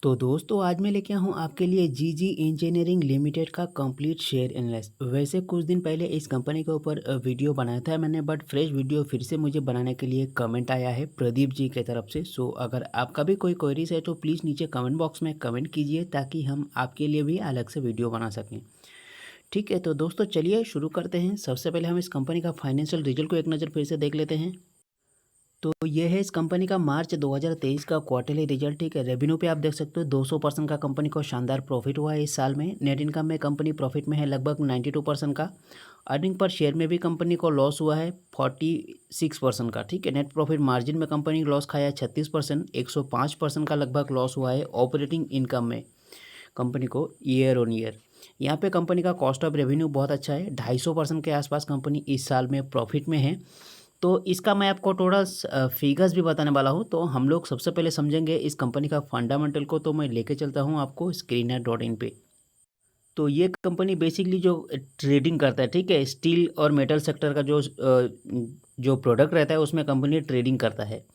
तो दोस्तों आज मैं लेके आया हूँ आपके लिए जीजी इंजीनियरिंग लिमिटेड का कंप्लीट शेयर एनालिसिस। वैसे कुछ दिन पहले इस कंपनी के ऊपर वीडियो बनाया था मैंने, बट फ्रेश वीडियो फिर से मुझे बनाने के लिए कमेंट आया है प्रदीप जी की तरफ से। सो अगर आपका भी कोई क्वेरीज है तो प्लीज़ नीचे कमेंट बॉक्स में कमेंट कीजिए ताकि हम आपके लिए भी अलग से वीडियो बना सकें। ठीक है, तो दोस्तों चलिए शुरू करते हैं। सबसे पहले हम इस कंपनी का फाइनेंशियल रिजल्ट को एक नज़र फिर से देख लेते हैं। तो ये है इस कंपनी का मार्च 2023 का क्वार्टरली रिजल्ट। ठीक है, रेवेन्यू पे आप देख सकते हो 200% का कंपनी को शानदार प्रॉफिट हुआ है इस साल में। नेट इनकम में कंपनी प्रॉफिट में है लगभग 92% का। अर्निंग पर शेयर में भी कंपनी को लॉस हुआ है 46% का। ठीक है, नेट प्रॉफिट मार्जिन में कंपनी लॉस खाया है 36%, 105% का लगभग लॉस हुआ है ऑपरेटिंग इनकम में कंपनी को ईयर ऑन ईयर। यहाँ पे कंपनी का कॉस्ट ऑफ रेवेन्यू बहुत अच्छा है, 250% के आसपास कंपनी इस साल में प्रॉफिट में है। तो इसका मैं आपको थोड़ा फिगर्स भी बताने वाला हूँ। तो हम लोग सबसे पहले समझेंगे इस कंपनी का फंडामेंटल को। तो मैं लेके चलता हूँ आपको screener.in पे। तो ये कंपनी बेसिकली जो ट्रेडिंग करता है, ठीक है, स्टील और मेटल सेक्टर का जो प्रोडक्ट रहता है उसमें कंपनी ट्रेडिंग करता है।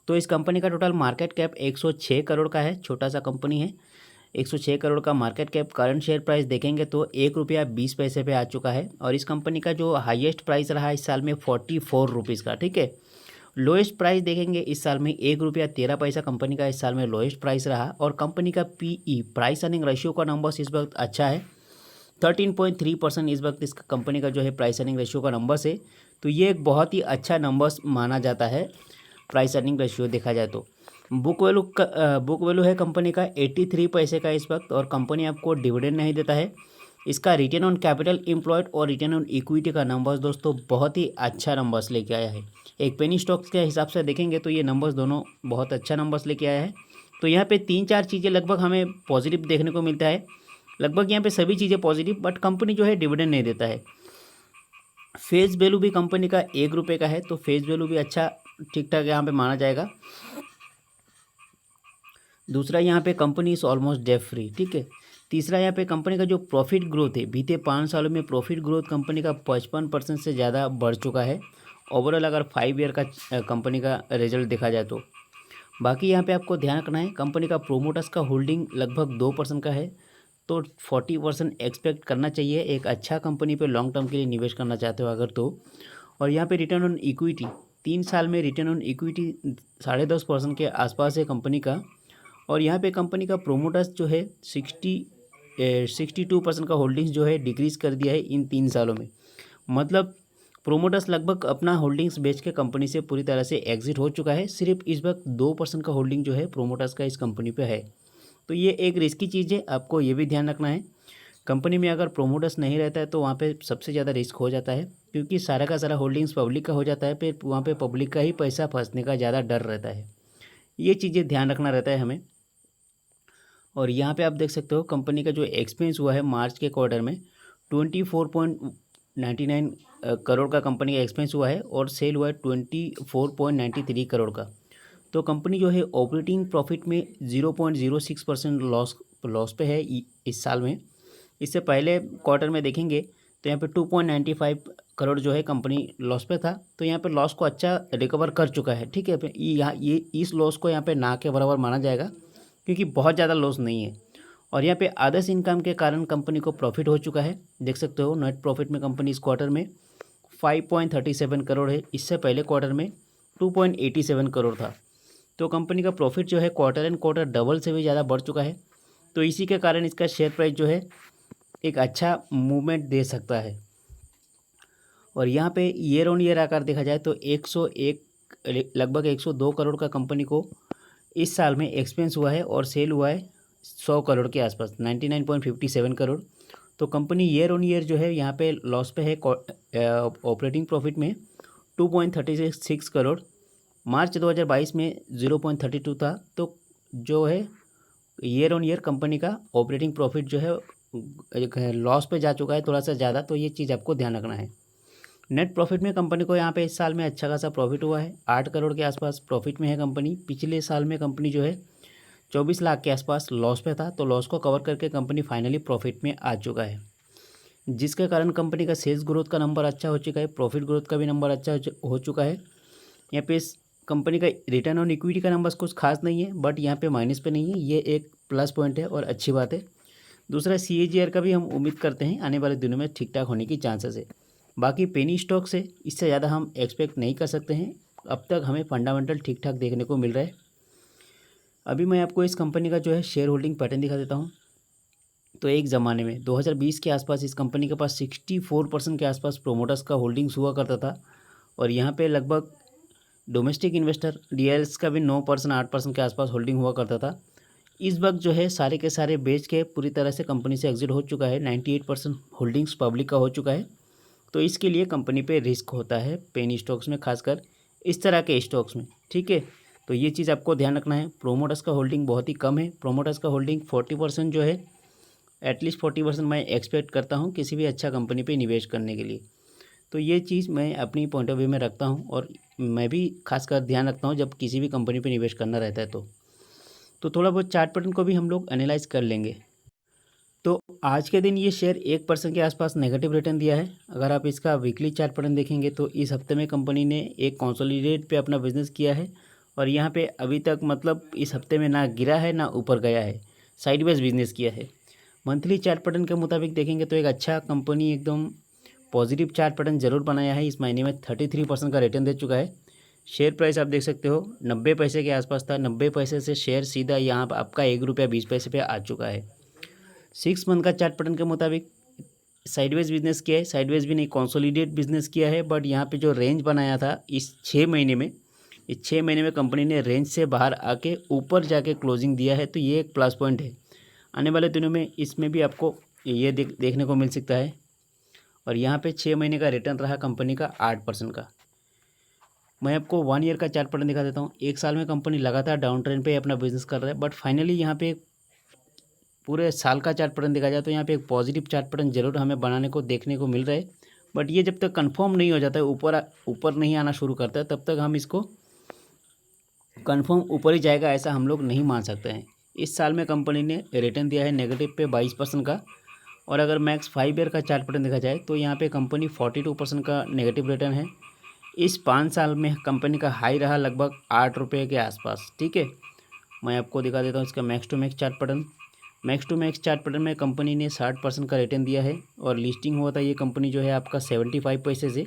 तो इस कंपनी का टोटल मार्केट कैप 106 करोड़ का है, छोटा सा कंपनी है। 106 करोड़ का market cap. Current share price देखेंगे तो 1 रुपया 20 पैसे पे आ चुका है। और इस कंपनी का जो हाईएस्ट प्राइस रहा इस साल में 44 रुपीज़ का। ठीक है, लोएस्ट प्राइस देखेंगे इस साल में 1 रुपया 13 पैसा कंपनी का इस साल में लोएस्ट प्राइस रहा। और कंपनी का पीई प्राइस अर्निंग रेशियो का नंबर्स इस वक्त अच्छा है, 13.3% इस वक्त इस कंपनी का जो है प्राइस अर्निंग रेशियो का नंबर्स है। तो ये एक बहुत ही अच्छा नंबर्स माना जाता है प्राइस अर्निंग रेशियो देखा जाए तो। बुक वैल्यू है कंपनी का 83 पैसे का इस वक्त। और कंपनी आपको डिविडेंड नहीं देता है। इसका रिटर्न ऑन कैपिटल एम्प्लॉयड और रिटर्न ऑन इक्विटी का नंबर्स दोस्तों बहुत ही अच्छा नंबर्स लेके आया है। एक पेनी स्टॉक्स के हिसाब से देखेंगे तो ये नंबर्स दोनों बहुत अच्छा नंबर्स लेके आया है। तो यहाँ पे 3-4 चीज़ें लगभग हमें पॉजिटिव देखने को मिलता है। लगभग यहाँ पे सभी चीज़ें पॉजिटिव, बट कंपनी जो है डिविडेंड नहीं देता है। फेस वैल्यू भी कंपनी का 1 रुपये का है, तो फेस वैल्यू भी अच्छा ठीक ठाक यहाँ पे माना जाएगा। दूसरा, यहाँ पे company is almost debt free. ठीक है। तीसरा, यहाँ पे कंपनी का जो प्रॉफिट ग्रोथ है बीते 5 सालों में प्रॉफिट ग्रोथ कंपनी का 55% से ज़्यादा बढ़ चुका है ओवरऑल, अगर 5 ईयर का कंपनी का रिजल्ट देखा जाए तो। बाकी यहाँ पे आपको ध्यान रखना है कंपनी का प्रोमोटर्स का होल्डिंग लगभग 2% का है, तो 40% एक्सपेक्ट करना चाहिए एक अच्छा कंपनी पे लॉन्ग टर्म के लिए निवेश करना चाहते हो अगर तो। और यहाँ पे रिटर्न ऑन इक्विटी 3 साल में रिटर्न ऑन इक्विटी 10.5% के आसपास है कंपनी का। और यहाँ पे कंपनी का प्रोमोटर्स जो है 62% का होल्डिंग्स जो है डिक्रीज़ कर दिया है इन 3 सालों में। मतलब प्रोमोटर्स लगभग अपना होल्डिंग्स बेच के कंपनी से पूरी तरह से एग्जिट हो चुका है। सिर्फ इस वक्त 2% का होल्डिंग जो है प्रोमोटर्स का इस कंपनी पे है। तो ये एक रिस्की चीज़ है, आपको ये भी ध्यान रखना है। कंपनी में अगर प्रोमोटर्स नहीं रहता है तो वहाँ पे सबसे ज़्यादा रिस्क हो जाता है, क्योंकि सारा का सारा होल्डिंग्स पब्लिक का हो जाता है, फिर वहाँ पे पब्लिक का ही पैसा फंसने का ज़्यादा डर रहता है। ये चीज़ें ध्यान रखना रहता है हमें। और यहाँ पे आप देख सकते हो कंपनी का जो एक्सपेंस हुआ है मार्च के क्वार्टर में 24.99 करोड़ का कंपनी का एक्सपेंस हुआ है। और सेल हुआ है 24.93 करोड़ का। तो कंपनी जो है ऑपरेटिंग प्रॉफिट में 0.06% लॉस पे है इस साल में। इससे पहले क्वार्टर में देखेंगे तो यहाँ पे 2.95 करोड़ जो है कंपनी लॉस पे था। तो यहाँ पे लॉस को अच्छा रिकवर कर चुका है। ठीक है, यहाँ ये इस लॉस को यहाँ पे ना के बराबर माना जाएगा, क्योंकि बहुत ज़्यादा लॉस नहीं है। और यहाँ पे अदर्स इनकम के कारण कंपनी को प्रॉफिट हो चुका है, देख सकते हो। नेट प्रॉफिट में कंपनी इस क्वार्टर में 5.37 करोड़ है, इससे पहले क्वार्टर में 2.87 करोड़ था। तो कंपनी का प्रॉफिट जो है क्वार्टर एंड क्वार्टर डबल से भी ज़्यादा बढ़ चुका है। तो इसी के कारण इसका शेयर प्राइस जो है एक अच्छा मूवमेंट दे सकता है। और यहाँ पे ईयर ऑन ईयर आकर देखा जाए तो 101 लगभग 102 करोड़ का कंपनी को इस साल में एक्सपेंस हुआ है। और सेल हुआ है 100 करोड़ के आसपास, 99.57 करोड़। तो कंपनी ईयर ऑन ईयर जो है यहाँ पे लॉस पे है ऑपरेटिंग प्रॉफिट में 2.36 करोड़। मार्च 2022 में 0.32 था। तो जो है ईयर ऑन ईयर कंपनी का ऑपरेटिंग प्रॉफिट जो है लॉस पे जा चुका है थोड़ा सा ज़्यादा। तो ये चीज़ आपको ध्यान रखना है। नेट प्रॉफिट में कंपनी को यहाँ पे इस साल में अच्छा खासा प्रॉफिट हुआ है, 8 करोड़ के आसपास प्रॉफिट में है कंपनी। पिछले साल में कंपनी जो है 24 लाख के आसपास लॉस पे था, तो लॉस को कवर करके कंपनी फाइनली प्रॉफिट में आ चुका है, जिसके कारण कंपनी का सेल्स ग्रोथ का नंबर अच्छा हो चुका है, प्रॉफिट ग्रोथ का भी नंबर अच्छा हो चुका है। यहाँ पे इस कंपनी का रिटर्न ऑन इक्विटी का नंबर कुछ खास नहीं है, बट यहाँ पे माइनस पे नहीं है, ये एक प्लस पॉइंट है और अच्छी बात है। दूसरा CAGR का भी हम उम्मीद करते हैं आने वाले दिनों में ठीक ठाक होने की चांसेस है। बाकी पेनी स्टॉक से इससे ज़्यादा हम एक्सपेक्ट नहीं कर सकते हैं। अब तक हमें फंडामेंटल ठीक ठाक देखने को मिल रहा है। अभी मैं आपको इस कंपनी का जो है शेयर होल्डिंग पैटर्न दिखा देता हूँ। तो एक ज़माने में 2020 के आसपास इस कंपनी के पास 64% के आसपास प्रोमोटर्स का होल्डिंग्स हुआ करता था और यहाँ पे लगभग डोमेस्टिक इन्वेस्टर DILs का भी 9% 8% के आसपास होल्डिंग हुआ करता था। इस वक्त जो है सारे के सारे बेच के पूरी तरह से कंपनी से एग्जिट हो चुका है। 98% होल्डिंग्स पब्लिक का हो चुका है। तो इसके लिए कंपनी पे रिस्क होता है पेनी स्टॉक्स में, खासकर इस तरह के स्टॉक्स में, ठीक है। तो ये चीज़ आपको ध्यान रखना है। प्रोमोटर्स का होल्डिंग बहुत ही कम है। प्रोमोटर्स का होल्डिंग 40% जो है, एटलीस्ट 40% मैं एक्सपेक्ट करता हूँ किसी भी अच्छा कंपनी पे निवेश करने के लिए। तो ये चीज़ मैं अपनी पॉइंट ऑफ व्यू में रखता हूँ और मैं भी खासकर ध्यान रखता हूँ जब किसी भी कंपनी पे निवेश करना रहता है। तो थोड़ा बहुत चार्ट पैटर्न को भी हम लोग एनालाइज कर लेंगे। तो आज के दिन ये शेयर 1% के आसपास नेगेटिव रिटर्न दिया है। अगर आप इसका वीकली चार्ट पैटर्न देखेंगे तो इस हफ्ते में कंपनी ने एक कंसोलिडेट पे अपना बिजनेस किया है और यहाँ पे अभी तक मतलब इस हफ्ते में ना गिरा है ना ऊपर गया है, साइडवेज बिजनेस किया है। मंथली चार्ट पैटर्न के मुताबिक देखेंगे तो एक अच्छा कंपनी एकदम पॉजिटिव चार्ट पैटर्न जरूर बनाया है। इस महीने में 33% का रिटर्न दे चुका है। शेयर प्राइस आप देख सकते हो 90 पैसे के आसपास था। 90 पैसे से शेयर सीधा यहाँ पर आपका ₹1.20 पे आ चुका है। 6 मंथ का चार्ट पैटर्न के मुताबिक साइडवेज बिजनेस किया है, साइडवेज भी नहीं कंसोलिडेट बिजनेस किया है। बट यहाँ पे जो रेंज बनाया था इस 6 महीने में, इस 6 महीने में कंपनी ने रेंज से बाहर आके ऊपर जाके क्लोजिंग दिया है। तो ये एक प्लस पॉइंट है। आने वाले दिनों में इसमें भी आपको ये देखने को मिल सकता है। और यहाँ पे 6 महीने का रिटर्न रहा कंपनी का 8% का। मैं आपको 1 ईयर का चार्ट पैटर्न दिखा देता हूँ। एक साल में कंपनी लगातार डाउन ट्रेंड पे अपना बिजनेस कर रहा है, बट फाइनली यहाँ पे पूरे साल का चार्ट पैटर्न देखा जाए तो यहाँ पे एक पॉजिटिव चार्ट पैटर्न जरूर हमें बनाने को देखने को मिल रहा है। बट ये जब तक कंफर्म नहीं हो जाता है, ऊपर नहीं आना शुरू करता है, तब तक हम इसको कंफर्म ऊपर ही जाएगा ऐसा हम लोग नहीं मान सकते हैं। इस साल में कंपनी ने रिटर्न दिया है नेगेटिव पे 22% का। और अगर मैक्स 5 ईयर का चार्ट पैटर्न देखा जाए तो यहाँ पे कंपनी 42% का नेगेटिव रिटर्न है। इस 5 साल में कंपनी का हाई रहा लगभग ₹8 के आसपास, ठीक है। मैं आपको दिखा देता हूँ इसका max to max chart pattern. Max to max chart pattern में कंपनी ने 60% का रिटर्न दिया है और लिस्टिंग हुआ था ये कंपनी जो है आपका 75 पैसे से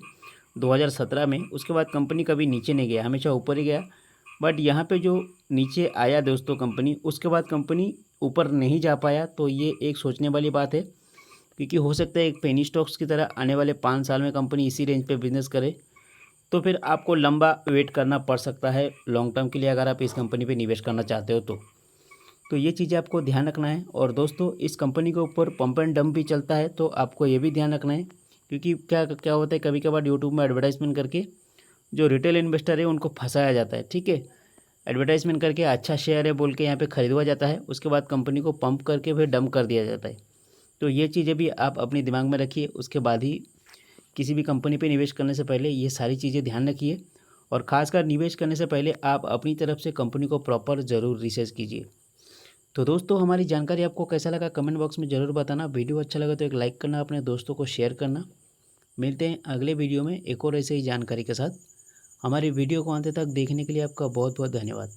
2017 में। उसके बाद कंपनी कभी नीचे नहीं गया, हमेशा ऊपर ही गया। बट यहाँ पे जो नीचे आया दोस्तों कंपनी, उसके बाद कंपनी ऊपर नहीं जा पाया। तो ये एक सोचने वाली बात है, क्योंकि हो सकता है एक पेनी स्टॉक्स की तरह आने वाले 5 साल में कंपनी इसी रेंज पे बिजनेस करे, तो फिर आपको लंबा वेट करना पड़ सकता है लॉन्ग टर्म के लिए अगर आप इस कंपनी पे निवेश करना चाहते हो तो ये चीज़ें आपको ध्यान रखना है। और दोस्तों इस कंपनी के ऊपर पंप एंड डंप भी चलता है, तो आपको ये भी ध्यान रखना है, क्योंकि क्या होता है कभी कभार यूट्यूब में एडवर्टाइजमेंट करके जो रिटेल इन्वेस्टर है उनको फंसाया जाता है, ठीक है। एडवर्टाइजमेंट करके अच्छा शेयर है बोल के यहाँ पे खरीदवा जाता है, उसके बाद कंपनी को पंप करके फिर डंप कर दिया जाता है। तो ये चीज़ें भी आप अपने दिमाग में रखिए। उसके बाद ही किसी भी कंपनी पे निवेश करने से पहले ये सारी चीज़ें ध्यान रखिए। और ख़ासकर निवेश करने से पहले आप अपनी तरफ से कंपनी को प्रॉपर ज़रूर रिसर्च कीजिए। तो दोस्तों हमारी जानकारी आपको कैसा लगा कमेंट बॉक्स में ज़रूर बताना। वीडियो अच्छा लगा तो एक लाइक करना, अपने दोस्तों को शेयर करना। मिलते हैं अगले वीडियो में एक और ऐसे ही जानकारी के साथ। हमारी वीडियो को अंत तक देखने के लिए आपका बहुत बहुत धन्यवाद।